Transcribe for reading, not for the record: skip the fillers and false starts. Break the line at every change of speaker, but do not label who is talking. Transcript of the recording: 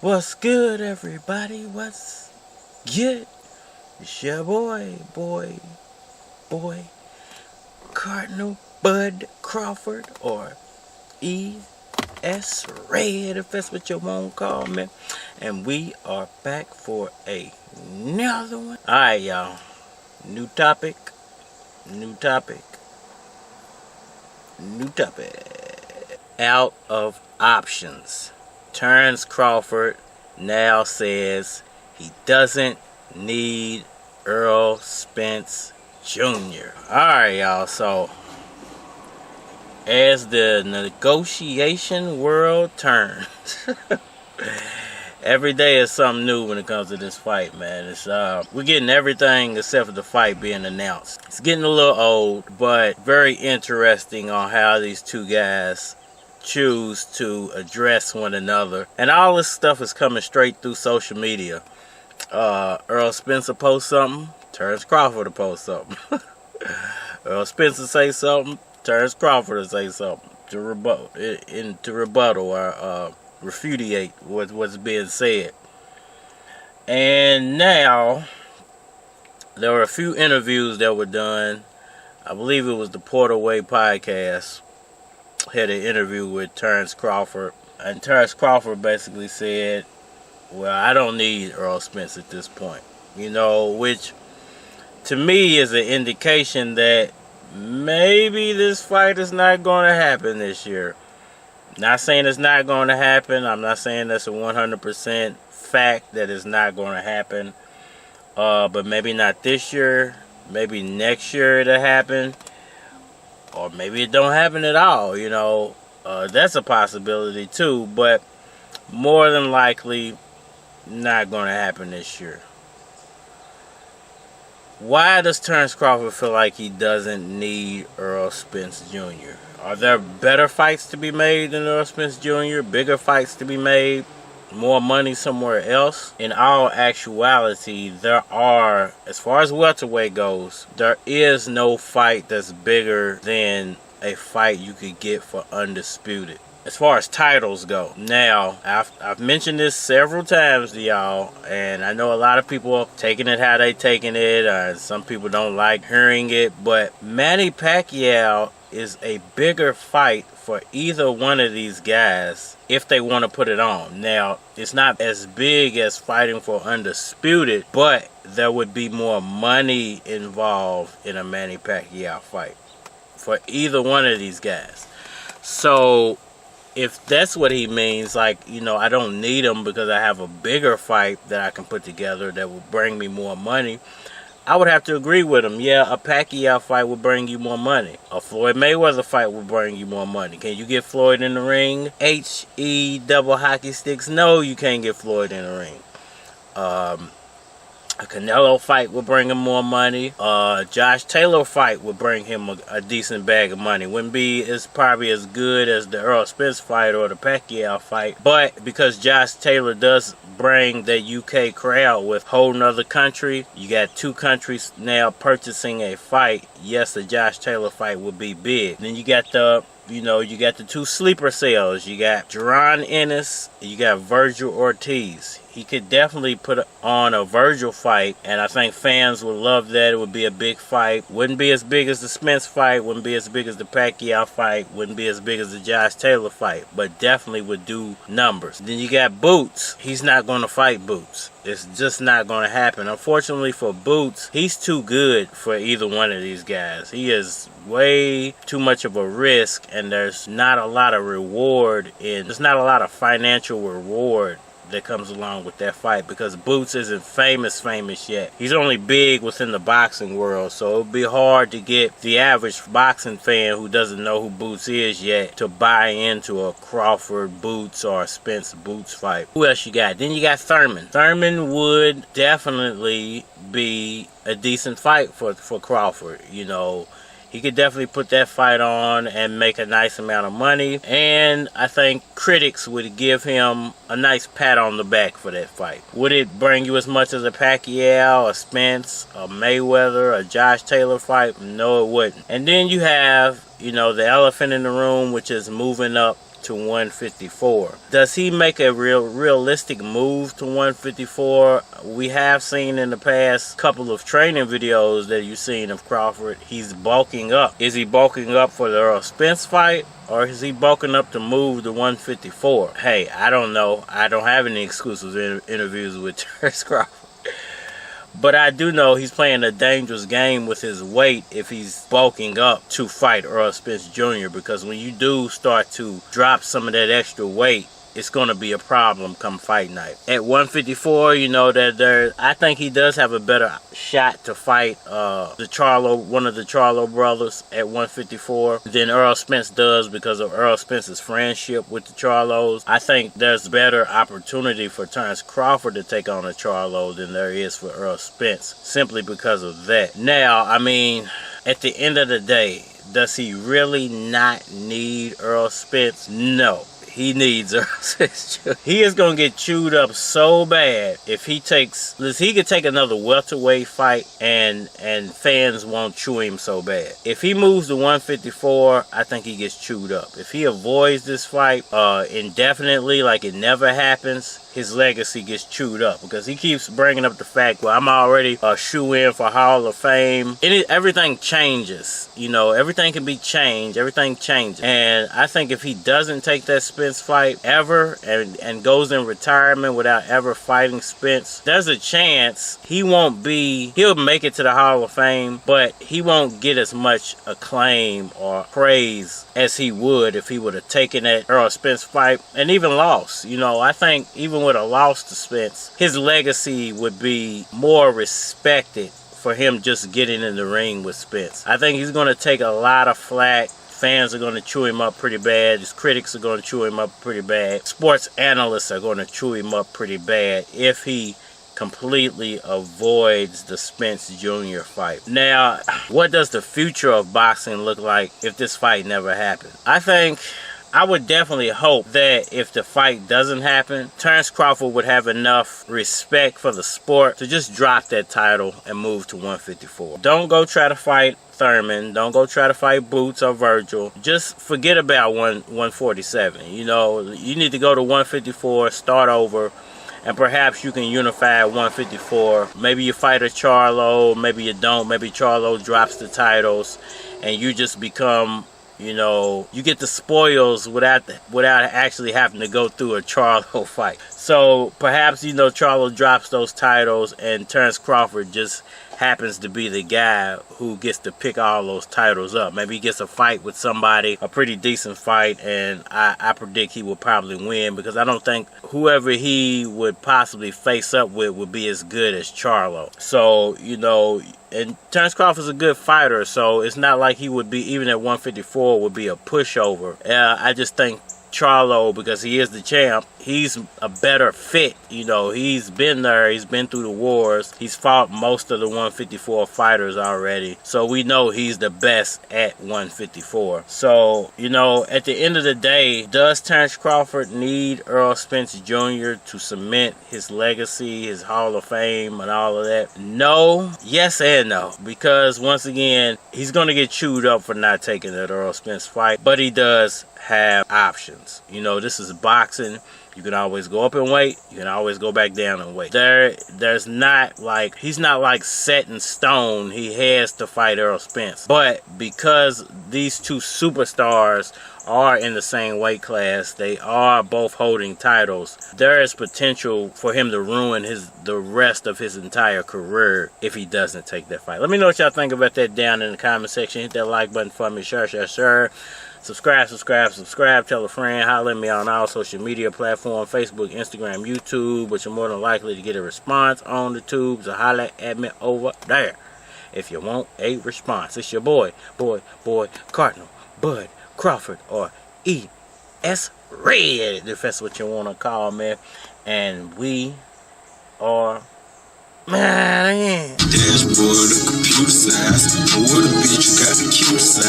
What's good, everybody? What's good? It's your boy, Cardinal Bud Crawford, or E.S. Red, if that's what you want to call me. And we are back for another one. Alright, y'all. New topic. Out of options. Terence Crawford now says he doesn't need Errol Spence Jr. Alright, y'all, so as the negotiation world turns, every day is something new when it comes to this fight, man. It's we're getting everything except for the fight being announced. It's getting a little old, but very interesting on how these two guys choose to address one another. And all this stuff is coming straight through social media. Errol Spence will post something, Terence Crawford will post something. Errol Spence will say something, Terence Crawford will say something to rebuttal or refutate what's being said. And now there were a few interviews that were done. I believe it was the Welterweight podcast had an interview with Terence Crawford, and Terence Crawford basically said, well, I don't need Errol Spence at this point, you know, which to me is an indication that maybe this fight is not going to happen this year. Not saying it's not going to happen. I'm not saying that's a 100% fact that it's not going to happen. But maybe not this year. Maybe next year it'll happen. Or maybe it don't happen at all, you know. That's a possibility too. But more than likely, not going to happen this year. Why does Terence Crawford feel like he doesn't need Errol Spence Jr.? Are there better fights to be made than Errol Spence Jr.? Bigger fights to be made? More money somewhere else? In all actuality, there are, as far as welterweight goes, there is no fight that's bigger than a fight you could get for Undisputed, as far as titles go. Now, I've mentioned this several times to y'all, and I know a lot of people are taking it how they taking it. Some people don't like hearing it, but Manny Pacquiao is a bigger fight for either one of these guys if they want to put it on. Now, it's not as big as fighting for Undisputed, but there would be more money involved in a Manny Pacquiao fight for either one of these guys. So if that's what he means, like, you know, I don't need him because I have a bigger fight that I can put together that will bring me more money, I would have to agree with him. Yeah, a Pacquiao fight will bring you more money. A Floyd Mayweather fight will bring you more money. Can you get Floyd in the ring? H-E double hockey sticks? No, you can't get Floyd in the ring. A Canelo fight will bring him more money. Josh Taylor fight will bring him a decent bag of money. Wouldn't be as probably as good as the Errol Spence fight or the Pacquiao fight. But because Josh Taylor does bring the UK crowd with a whole nother country, you got two countries now purchasing a fight. Yes, the Josh Taylor fight will be big. Then you got the two sleeper cells. You got Jerron Ennis, you got Virgil Ortiz. He could definitely put on a Virgil fight, and I think fans would love that. It would be a big fight. Wouldn't be as big as the Spence fight, wouldn't be as big as the Pacquiao fight, wouldn't be as big as the Josh Taylor fight, but definitely would do numbers. Then you got Boots. He's not going to fight Boots. It's just not going to happen. Unfortunately for Boots, he's too good for either one of these guys. He is way too much of a risk, and there's not a lot of reward there's not a lot of financial reward that comes along with that fight, because Boots isn't famous yet. He's only big within the boxing world, so it would be hard to get the average boxing fan who doesn't know who Boots is yet to buy into a Crawford Boots or a Spence Boots fight. Who else you got? Then you got Thurman. Thurman would definitely be a decent fight for Crawford, you know. He could definitely put that fight on and make a nice amount of money. And I think critics would give him a nice pat on the back for that fight. Would it bring you as much as a Pacquiao, a Spence, a Mayweather, a Josh Taylor fight? No, it wouldn't. And then you have you know, the elephant in the room, which is moving up to 154. Does he make a realistic move to 154? We have seen in the past couple of training videos that you've seen of Crawford, he's bulking up. Is he bulking up for the Errol Spence fight, or is he bulking up to move to 154? Hey, I don't know. I don't have any exclusive interviews with Terence Crawford. But I do know he's playing a dangerous game with his weight if he's bulking up to fight Errol Spence Jr. Because when you do start to drop some of that extra weight, it's going to be a problem come fight night. At 154, you know that I think he does have a better shot to fight one of the Charlo brothers at 154 than Errol Spence does because of Errol Spence's friendship with the Charlos. I think there's better opportunity for Terence Crawford to take on a Charlo than there is for Errol Spence, simply because of that. Now, I mean, at the end of the day, does he really not need Errol Spence? No. He needs Errol Spence Jr. He is going to get chewed up so bad if he takes... He could take another welterweight fight and fans won't chew him so bad. If he moves to 154, I think he gets chewed up. If he avoids this fight indefinitely, like it never happens, his legacy gets chewed up because he keeps bringing up the fact, well, I'm already a shoe-in for Hall of Fame. Everything changes. You know, everything can be changed. Everything changes. And I think if he doesn't take that Spence fight ever and goes in retirement without ever fighting Spence, there's a chance he'll make it to the Hall of Fame, but he won't get as much acclaim or praise as he would if he would have taken that Errol Spence fight and even lost. You know, I think even with a loss to Spence, his legacy would be more respected for him just getting in the ring with Spence. I think he's going to take a lot of flack. Fans are going to chew him up pretty bad. His critics are going to chew him up pretty bad. Sports analysts are going to chew him up pretty bad if he completely avoids the Spence Jr. fight. Now, what does the future of boxing look like if this fight never happened? I would definitely hope that if the fight doesn't happen, Terence Crawford would have enough respect for the sport to just drop that title and move to 154. Don't go try to fight Thurman. Don't go try to fight Boots or Virgil. Just forget about 147. You know, you need to go to 154, start over, and perhaps you can unify at 154. Maybe you fight a Charlo, maybe you don't. Maybe Charlo drops the titles, and you just become... You know, you get the spoils without actually having to go through a Charlo fight. So perhaps, you know, Charlo drops those titles and Terence Crawford just happens to be the guy who gets to pick all those titles up. Maybe he gets a fight with somebody, a pretty decent fight, and I predict he will probably win because I don't think whoever he would possibly face up with would be as good as Charlo. So, you know, and Terence Crawford's a good fighter, so it's not like he would be, even at 154, would be a pushover. I just think Charlo, because he is the champ, he's a better fit. You know, he's been there, he's been through the wars, he's fought most of the 154 fighters already, so we know he's the best at 154. So, you know, at the end of the day, does Terence Crawford need Errol Spence Jr. to cement his legacy, his Hall of Fame and all of that? No, yes and no, because once again, he's going to get chewed up for not taking that Errol Spence fight, but he does have options. You know, this is boxing. You can always go up in weight. You can always go back down in weight. There's not like, he's not like set in stone. He has to fight Errol Spence. But because these two superstars are in the same weight class, they are both holding titles, there is potential for him to ruin the rest of his entire career if he doesn't take that fight. Let me know what y'all think about that down in the comment section. Hit that like button for me. Share. Subscribe, tell a friend, holler at me on all social media platforms, Facebook, Instagram, YouTube, but you're more than likely to get a response on the tubes, so holler at me over there if you want a response. It's your boy, Cardinal Bud Crawford, or E.S. Red, if that's what you want to call me, and we are... Man,
dashboard, the computer size. For what a bitch, you got the cute side.